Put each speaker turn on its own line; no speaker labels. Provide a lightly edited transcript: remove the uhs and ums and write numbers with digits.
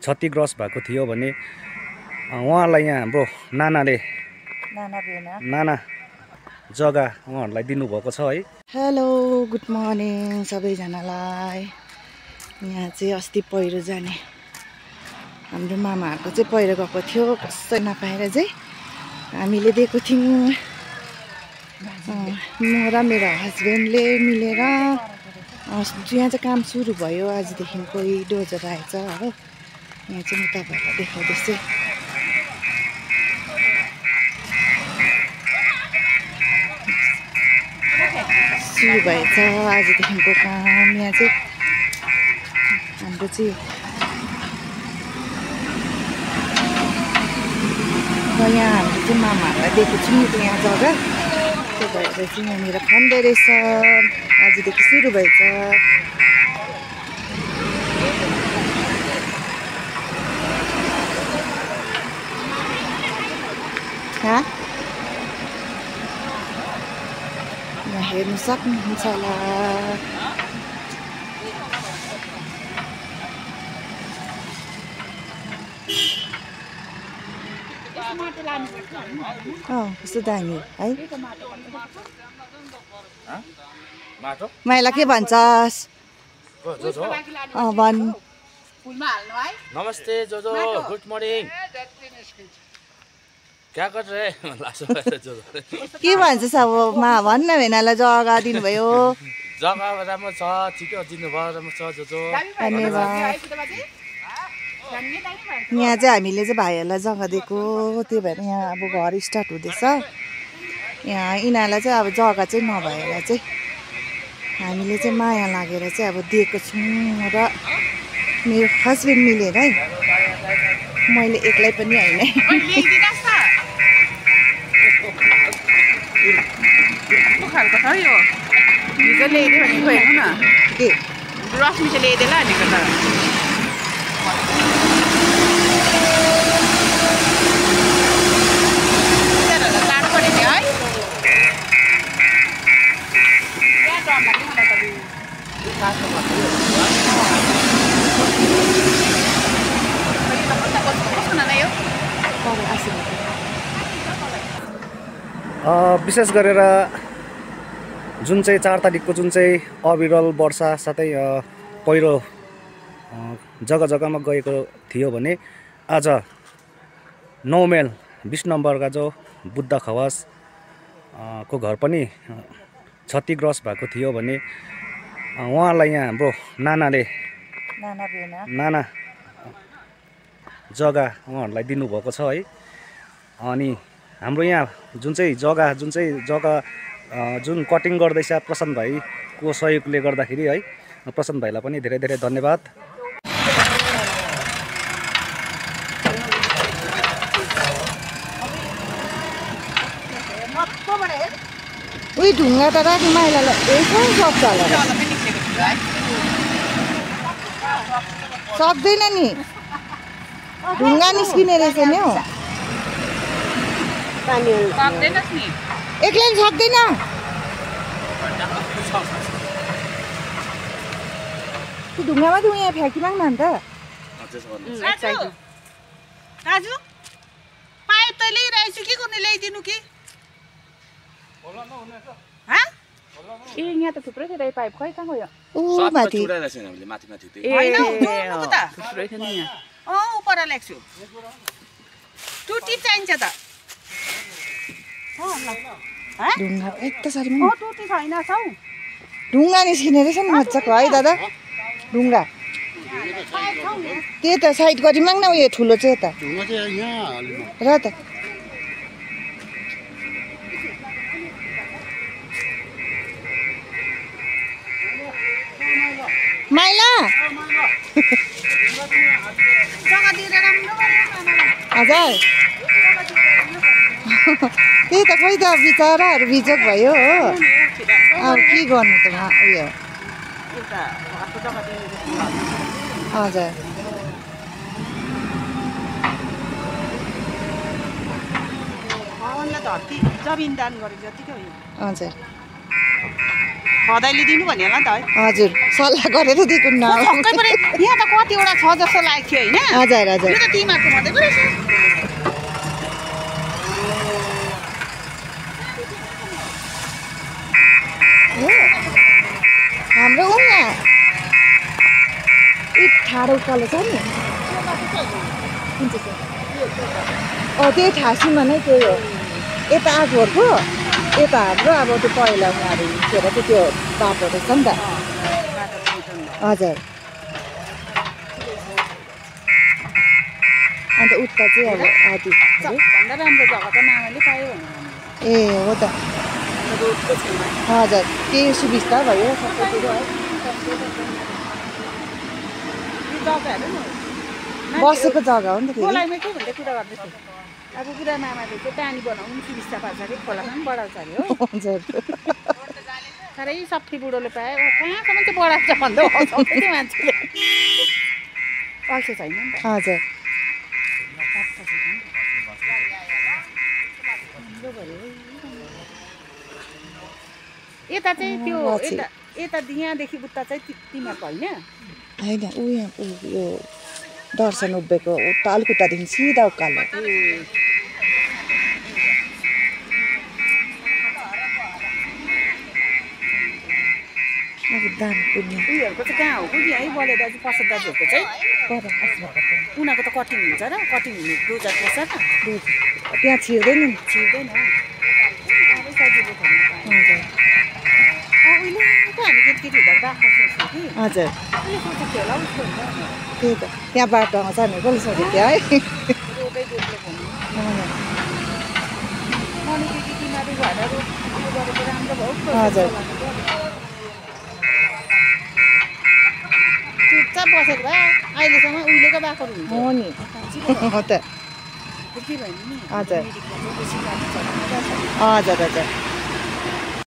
क्षतिग्रस्त भएको थियो भने उहाँलाई यहाँ हाम्रो नानाले नाना जग्गा उहाँहरूलाई दिनुभएको छ है।
हेलो गुड मर्निङ सबैजनालाई। यहाँ चाहिँ अस्ति पहिरो जाने हाम्रो मामाहरूको चाहिँ पहिरो गएको थियो, कसै नपाएर चाहिँ हामीले दिएको थियौँ। म र मेरो हस्बेन्डले मिलेर यहाँ चाहिँ काम सुरु भयो आजदेखिको। डोजर आएछ हो। यहाँ चाहिँ म तपाईँहरूलाई देखाउँदैछु। सुरु भएछ आजदेखिको काम। यहाँ चाहिँ हाम्रो चाहिँ यहाँ हामीले चाहिँ मामाहरूलाई दिएको छौँ यहाँ जग्गा। त्यो भएर चाहिँ यहाँनिर खन्दै रहेछ। आजदेखि सुरु भएछ। यहाँ हेर्नु सक्नुहुन्छ होला। कस्तो दामी है। माइला के भन्छस्? भन्।
नमस्ते जोजो, गुड मर्निङ। क्या कर रहे जोजो?
के भन्छस् अब भन्न भेनालाई जग्गा दिनुभयो।
जग्गा राम्रो छ, ठिकै दिनुभयो, राम्रो छ जोजो।
धन्यवाद। यहाँ चाहिँ हामीले चाहिँ भाइहरूलाई जग्गा दिएको, त्यही भएर यहाँ अब घर स्टार्ट हुँदैछ। यहाँ यिनीहरूलाई चाहिँ अब जग्गा चाहिँ नभएर चाहिँ हामीले चाहिँ माया लागेर चाहिँ अब दिएको छौँ र मेरो हस्बेन्ड मिलेर है। मैले एक्लै पनि होइन।
विशेष गरेर जुन चाहिँ 4 तारिकको जुन चाहिँ अविरल वर्षा साथै पहिरो जग्गा जग्गामा गएको थियो भने आज 9 माइल 20 नम्बरका जो बुद्ध खवास को घर पनि क्षतिग्रस्त भएको थियो भने उहाँलाई यहाँ हाम्रो नानाले नाना जग्गा उहाँहरूलाई दिनुभएको छ है। अनि हाम्रो यहाँ जुन कटिङ गर्दैछ प्रशान्त भाइको सहयोगले गर्दाखेरि है। प्रशान्त भाइलाई पनि धेरै धेरै धन्यवाद।
उही ढुङ्गा त राख्नु माइलालाई सक्छ होला। सक्दैन नि, ढुङ्गा निस्किने रहेछ नि हौ। एक्लै सक्दैन। त्यो ढुङ्गामा त यहाँ फ्याँकिमाग्न अन्त।
दाजु पाइप त ल्याइरहेछु कि कुनै ल्याइदिनु कि?
ए यहाँ त थुप्रै थियो पाइप, खै कहाँ गयो?
माथि
उपर ल्याक्छु। टुटी चाहिन्छ त।
ढुङ्गा यता साह्रै
टुटी छैन हौ।
ढुङ्गा निस्किने रहेछ नि मजाको है दादा। ढुङ्गा त्यही त साइड गरिमाग न। उयो ठुलो चाहिँ यता र त माइला हजुर। त्यही त खोइ त बिचराहरू बिजोग भयो हो। अब के गर्नु त उयो। हजुर
जमिन दान गरेको जतिकै हो।
हजुर
खदैले दिनु भन्यो होला नि त है
हजुर सल्लाह गरेर दिएको न
छक्कै परे यहाँ त कतिवटा छ जस्तो लागेको थियो होइन
हजुर हजुर
यो त तिमीहरूको मात्रै पो रहेछ
हाम्रो ऊ यहाँ ठाडो उकालो छ नि त्यही ठासीमा नै त्यही हो यता आगोहरूको यता हाम्रो अब त्यो पहिला उनीहरू हिँडेर चाहिँ त्यो बाटो रहेछ नि त हजुर अन्त उता चाहिँ अब आदि
भन्दा राम्रो जग्गा त मामाले पायो भने
ए हो त हजुर केही सुविस्ता भयो सबैतिर है
जग्गाहरू नि
बसेको जग्गा हो नि त फेरि
खोलामा के भन्दै कुरा गर्दैछु अब कुरा मामाले चाहिँ पानी बनाउनु सुविस्ता पार्छ अरे खोलामा पनि बढाउँछ अरे हो
हजुर
साह्रै सफ्टी बुढोले पायो कहाँसम्म चाहिँ बढाउँछ भन्दै हँसाउँछ त्यो मान्छेले अल्छे छैन नि त
हजुर
यता चाहिँ त्यो यता यता यहाँदेखि उता चाहिँ तिमीहरूको होइन
होइन ऊ यहाँ यो दर्शन उभिएको उता अलिक उतादेखि सिधा उकालो अब दाम पुग्ने
उयोहरूको चाहिँ कहाँ हो कुनै है बले दाजु प्रसाद दाजुहरूको चाहिँ उनीहरूको त कटिङ हुन्छ र कटिङ हुने डोजर पर्छ त
त्यहाँ छिर्दैन नि
छिर्दैन सजिलो भन्नु
हजुर
उहिलेको हामी केटीकेटी हुँदा बाख्रा सोच्थ्यौँ कि
हजुर
अहिले सोचेको थियो होला उसको हुन्छ
त्यही त त्यहाँ बाटो आउँछ नि कसले सोधेको थियो है
रोगै गोब्लो भन्नु मनी केटी बिमारी भएर रोग उयो गरेको राम्रो भयो
हजुर
चुपचाप बसेको भए अहिलेसम्म उहिलेको बाख्रा हुन्छ
हो नि हो त
के भयो नि
हजुर
बेसी गाडी चलाउनु
हजुर हजुर